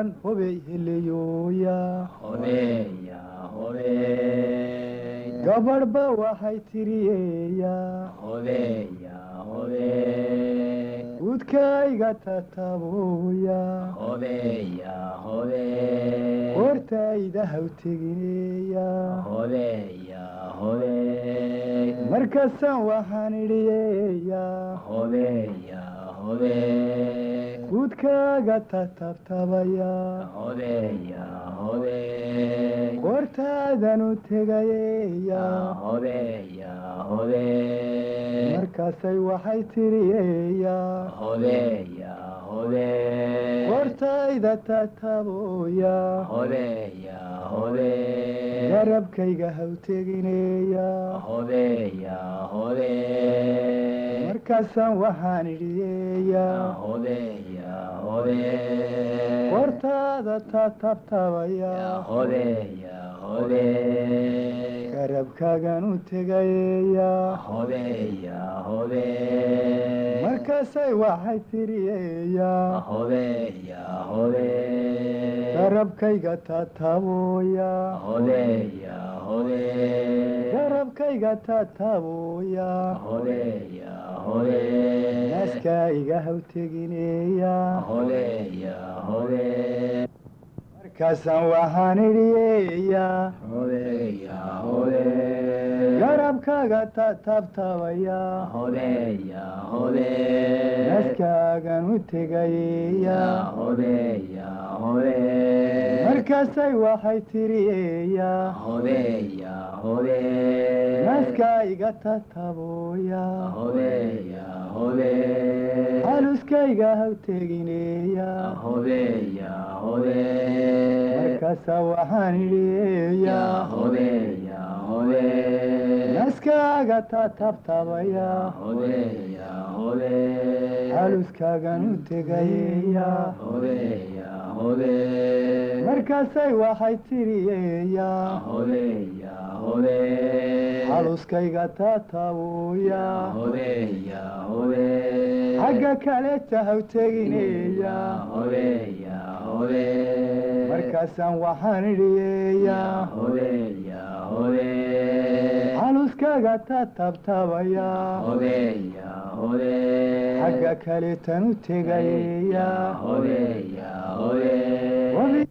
haddaan hubay heliyoya hobeya hobey gabadhba waxay tiriyeya hobeya hobey udkayga tatabuya hobeya hobey hortayda hawtegineya hobeya hobey markaasaan waxaan idhiyeya hobeya hobey udkaaga tatabtabaya hobeya hobey hortaadan u tegayeya hobeya hobey markaasay waxay tiriyeya hobeya hobey hortayda tataboya hobeya hobey garabkayga hawtegineya hobeya hobey markaasaan waxaan idhiyeya hobeya hobey hortaada tatabtabaya hobeya hobey garabkaagan u tegayeya hobeya hobey markaasay waxay tiriyeya hobeya hobey garabkayga tataboya hobeya hobey garabkayga tataboya hobeya hobey naaskaa iga hawtegineya hobeya hobey markaasaan waxaan idhiyeya hobeya hobey garabkaaga tatabtabaya hobeya hobey naaskaagan u tegayeya hobeya hobey markaasay waxay tiriyeya hobeya hobey naaskaa iga tataboya hobeya hobey xaluskayga hawtegineya hobeya hobey markaasaa waxaan idhiyeya hobeya hobey naaskaaga tatabtabaya hobeya hobey xaluskaagan u tegayeya hobeya hobey markaasay waxay tiriyeya hobeya hobey xaluskayga tataboya hobeya hobey xagga kaleeta hawtegineya hobeya hobey markaasaan waxaan idhiyeya hobeya hobey xaluskaaga tatabtabaya hobeya hobey xagga kaleetan u tegayeya hobeya hobey